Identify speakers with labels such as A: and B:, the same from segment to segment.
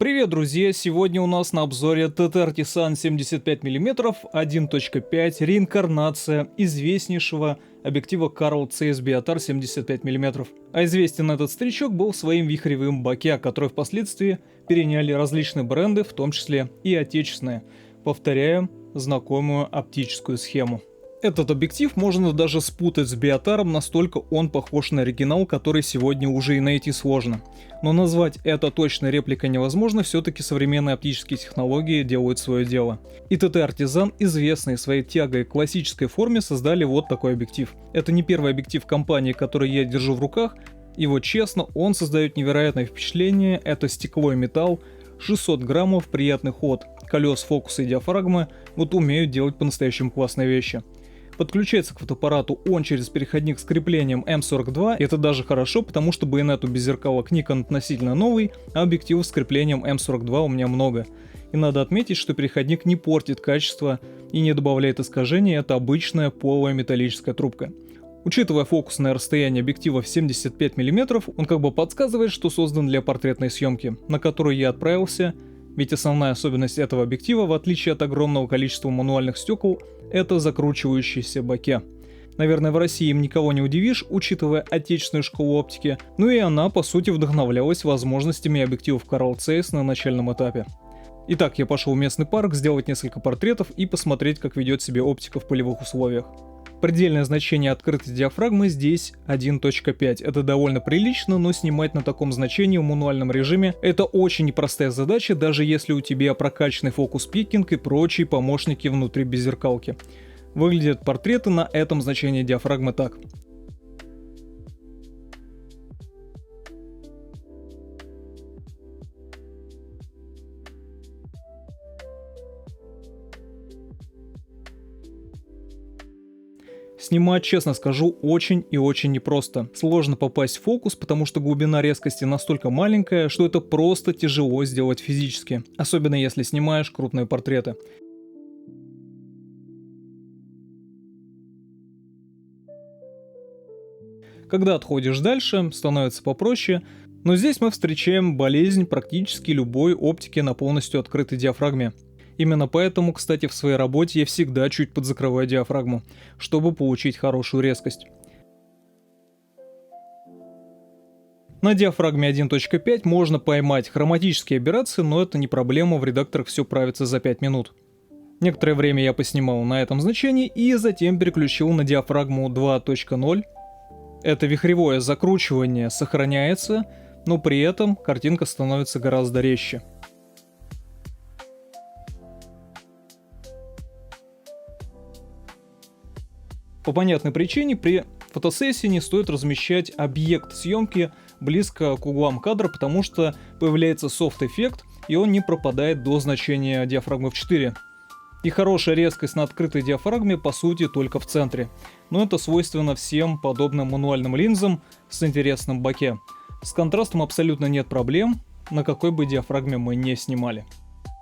A: Привет, друзья! Сегодня у нас на обзоре TT Artisan 75 мм 1.5 реинкарнация известнейшего объектива Carl Zeiss Biotar 75 мм. А известен этот старичок был своим вихревым боке, который впоследствии переняли различные бренды, в том числе и отечественные. Повторяем знакомую оптическую схему. Этот объектив можно даже спутать с Биотаром, настолько он похож на оригинал, который сегодня уже и найти сложно. Но назвать это точной репликой невозможно, все-таки современные оптические технологии делают свое дело. И TT Artisan, известные своей тягой к классической форме, создали вот такой объектив. Это не первый объектив компании, который я держу в руках, и вот честно, он создает невероятное впечатление, это стекло и металл, 600 граммов, приятный ход, колес, фокуса и диафрагмы, вот умеют делать по-настоящему классные вещи. Подключается к фотоаппарату он через переходник с креплением М42, это даже хорошо, потому что байонет у беззеркалок Nikon относительно новый, а объективов с креплением М42 у меня много. И надо отметить, что переходник не портит качество и не добавляет искажений, это обычная полая металлическая трубка. Учитывая фокусное расстояние объектива в 75 мм, он как бы подсказывает, что создан для портретной съемки, на которую я отправился, ведь основная особенность этого объектива, в отличие от огромного количества мануальных стекол, это закручивающиеся боке. Наверное, в России им никого не удивишь, учитывая отечественную школу оптики, ну и она, по сути, вдохновлялась возможностями объективов Carl Zeiss на начальном этапе. Итак, я пошел в местный парк сделать несколько портретов и посмотреть, как ведет себя оптика в полевых условиях. Предельное значение открытой диафрагмы здесь 1.5. Это довольно прилично, но снимать на таком значении в мануальном режиме это очень непростая задача, даже если у тебя прокачанный фокус-пикинг и прочие помощники внутри беззеркалки. Выглядят портреты на этом значении диафрагмы так. Снимать, честно скажу, очень и очень непросто. Сложно попасть в фокус, потому что глубина резкости настолько маленькая, что это просто тяжело сделать физически, особенно если снимаешь крупные портреты. Когда отходишь дальше, становится попроще, но здесь мы встречаем болезнь практически любой оптики на полностью открытой диафрагме. Именно поэтому, кстати, в своей работе я всегда чуть подзакрываю диафрагму, чтобы получить хорошую резкость. На диафрагме 1.5 можно поймать хроматические аберрации, но это не проблема, в редакторах все правится за 5 минут. Некоторое время я поснимал на этом значении и затем переключил на диафрагму 2.0. Это вихревое закручивание сохраняется, но при этом картинка становится гораздо резче. По понятной причине при фотосессии не стоит размещать объект съемки близко к углам кадра, потому что появляется софт-эффект и он не пропадает до значения диафрагмы в 4. И хорошая резкость на открытой диафрагме по сути только в центре, но это свойственно всем подобным мануальным линзам с интересным боке. С контрастом абсолютно нет проблем, на какой бы диафрагме мы не снимали.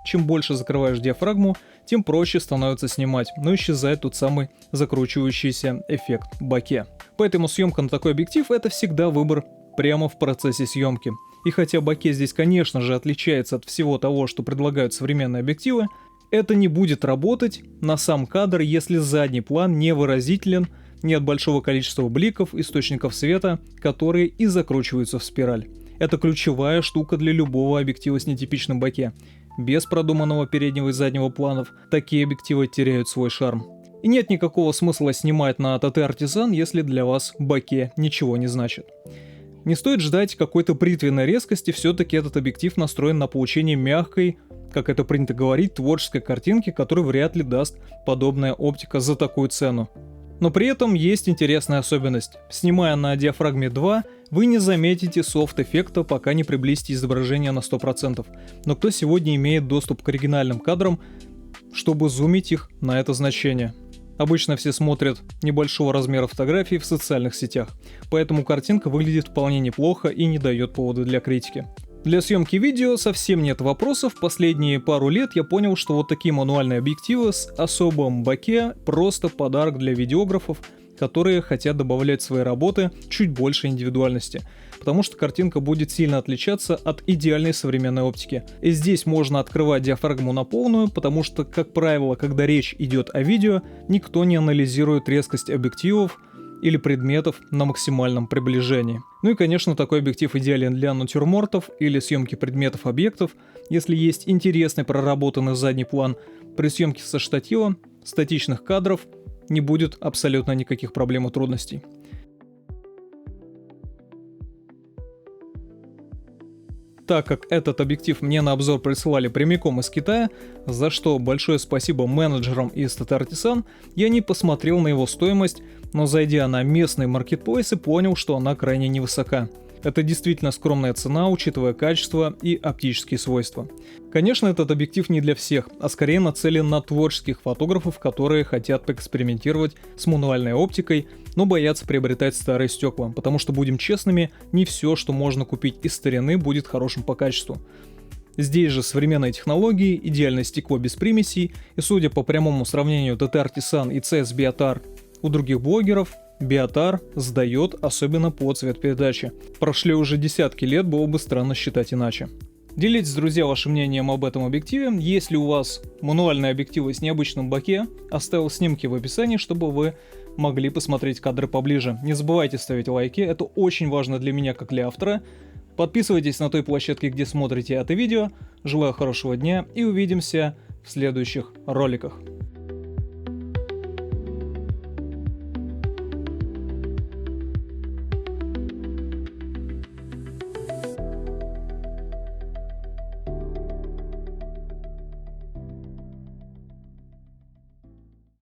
A: Чем больше закрываешь диафрагму, тем проще становится снимать, но исчезает тот самый закручивающийся эффект боке. Поэтому съемка на такой объектив это всегда выбор прямо в процессе съемки. И хотя боке здесь, конечно же, отличается от всего того, что предлагают современные объективы, это не будет работать на сам кадр, если задний план не выразителен, нет большого количества бликов, источников света, которые и закручиваются в спираль. Это ключевая штука для любого объектива с нетипичным боке. Без продуманного переднего и заднего планов такие объективы теряют свой шарм. И нет никакого смысла снимать на TT Artisan, если для вас боке ничего не значит. Не стоит ждать какой-то бритвенной резкости, все-таки этот объектив настроен на получение мягкой, как это принято говорить, творческой картинки, которую вряд ли даст подобная оптика за такую цену. Но при этом есть интересная особенность. Снимая на диафрагме 2, вы не заметите софт-эффекта, пока не приблизите изображение на 100%. Но кто сегодня имеет доступ к оригинальным кадрам, чтобы зумить их на это значение? Обычно все смотрят небольшого размера фотографии в социальных сетях, поэтому картинка выглядит вполне неплохо и не дает повода для критики. Для съемки видео совсем нет вопросов, последние пару лет я понял, что вот такие мануальные объективы с особым боке просто подарок для видеографов, которые хотят добавлять в свои работы чуть больше индивидуальности. потому что картинка будет сильно отличаться от идеальной современной оптики. И здесь можно открывать диафрагму на полную, потому что, как правило, когда речь идет о видео, никто не анализирует резкость объективов или предметов на максимальном приближении. Ну и, конечно, такой объектив идеален для натюрмортов или съемки предметов объектов, если есть интересный проработанный задний план. При съемке со штатива статичных кадров не будет абсолютно никаких проблем и трудностей. Так как этот объектив мне на обзор присылали прямиком из Китая, за что большое спасибо менеджерам из TT Artisan, я не посмотрел на его стоимость, но зайдя на местные маркетплейсы, понял, что она крайне невысока. Это действительно скромная цена, учитывая качество и оптические свойства. Конечно, этот объектив не для всех, а скорее нацелен на творческих фотографов, которые хотят поэкспериментировать с мануальной оптикой, но боятся приобретать старые стекла, потому что, будем честными, не все, что можно купить из старины, будет хорошим по качеству. Здесь же современные технологии, идеальное стекло без примесей, и судя по прямому сравнению TT Artisan и CS Beatar у других блогеров, Beatar сдает, особенно по цветопередаче. Прошли уже десятки лет, было бы странно считать иначе. Делитесь, друзья, вашим мнением об этом объективе. Если у вас мануальные объективы с необычным боке, оставил снимки в описании, чтобы вы могли посмотреть кадры поближе. Не забывайте ставить лайки, это очень важно для меня, как для автора. Подписывайтесь на той площадке, где смотрите это видео. Желаю хорошего дня и увидимся в следующих роликах.